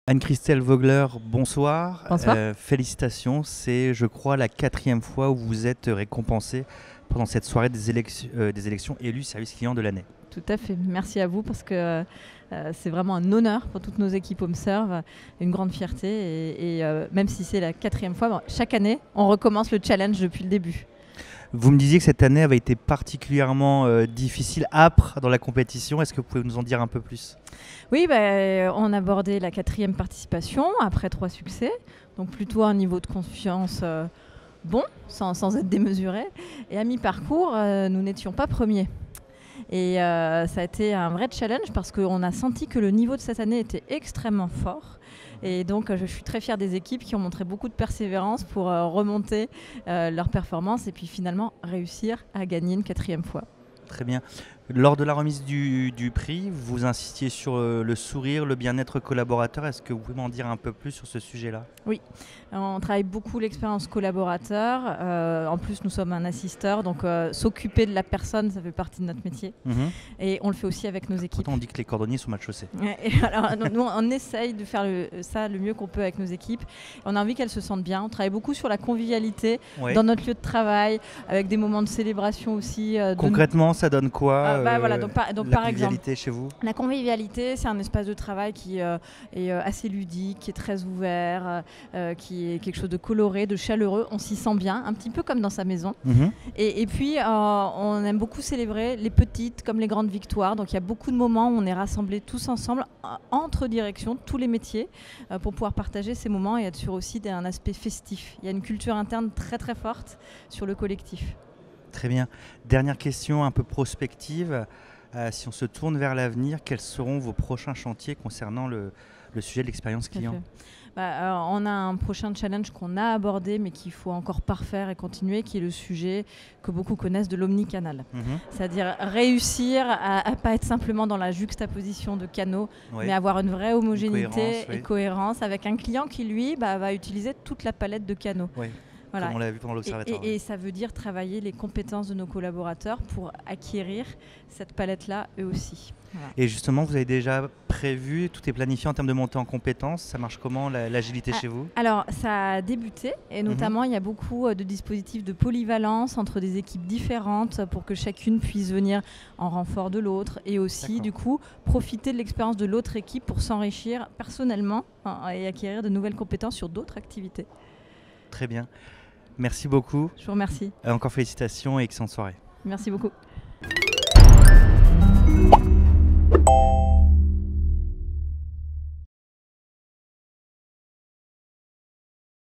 Anne-Christelle Vogler, bonsoir. Bonsoir. Félicitations, c'est je crois la 4e fois où vous êtes récompensée pendant cette soirée des élections élues service client de l'année. Tout à fait. Merci à vous parce que c'est vraiment un honneur pour toutes nos équipes HomeServe, une grande fierté. Et même si c'est la 4e fois, chaque année, on recommence le challenge depuis le début. Vous me disiez que cette année avait été particulièrement difficile, âpre dans la compétition. Est-ce que vous pouvez nous en dire un peu plus ? Oui, on a abordé la 4e participation après 3 succès. Donc plutôt un niveau de confiance bon, sans être démesuré. Et à mi-parcours, nous n'étions pas premiers. Et ça a été un vrai challenge parce qu'on a senti que le niveau de cette année était extrêmement fort. Et donc je suis très fière des équipes qui ont montré beaucoup de persévérance pour remonter leur performance et puis finalement réussir à gagner une 4e fois. Très bien. Lors de la remise du prix, vous insistiez sur le sourire, le bien-être collaborateur. Est-ce que vous pouvez m'en dire un peu plus sur ce sujet-là ? Oui, on travaille beaucoup l'expérience collaborateur. En plus, nous sommes un assisteur, donc s'occuper de la personne, ça fait partie de notre métier. Et on le fait aussi avec nos équipes. Pourtant, on dit que les cordonniers sont mal chaussés. Et alors, nous, on essaye de faire ça le mieux qu'on peut avec nos équipes. On a envie qu'elles se sentent bien. On travaille beaucoup sur la convivialité dans notre lieu de travail, avec des moments de célébration aussi. Concrètement, ça donne quoi voilà, donc par exemple, convivialité chez vous ? La convivialité, c'est un espace de travail qui est assez ludique, qui est très ouvert, qui est quelque chose de coloré, de chaleureux. On s'y sent bien, un petit peu comme dans sa maison. Et puis, on aime beaucoup célébrer les petites comme les grandes victoires. Donc, il y a beaucoup de moments où on est rassemblés tous ensemble, entre directions, tous les métiers, pour pouvoir partager ces moments et être sûr aussi d'un aspect festif. Il y a une culture interne très, très forte sur le collectif. Très bien. Dernière question un peu prospective. Si on se tourne vers l'avenir, quels seront vos prochains chantiers concernant le sujet de l'expérience client ? On a un prochain challenge qu'on a abordé mais qu'il faut encore parfaire et continuer, qui est le sujet que beaucoup connaissent de l'omnicanal. C'est-à-dire réussir à ne pas être simplement dans la juxtaposition de canaux, mais avoir une vraie homogénéité et cohérence avec un client qui, lui, va utiliser toute la palette de canaux. Voilà. Comme on l'a vu pendant l'observatoire. Et ça veut dire travailler les compétences de nos collaborateurs pour acquérir cette palette-là eux aussi. Voilà. Et justement, vous avez déjà prévu, tout est planifié en termes de montée en compétences. Ça marche comment l'agilité chez vous ? Alors, ça a débuté et notamment, il y a beaucoup de dispositifs de polyvalence entre des équipes différentes pour que chacune puisse venir en renfort de l'autre et aussi, du coup, profiter de l'expérience de l'autre équipe pour s'enrichir personnellement et acquérir de nouvelles compétences sur d'autres activités. Très bien. Merci beaucoup. Je vous remercie. Encore félicitations et excellente soirée. Merci beaucoup.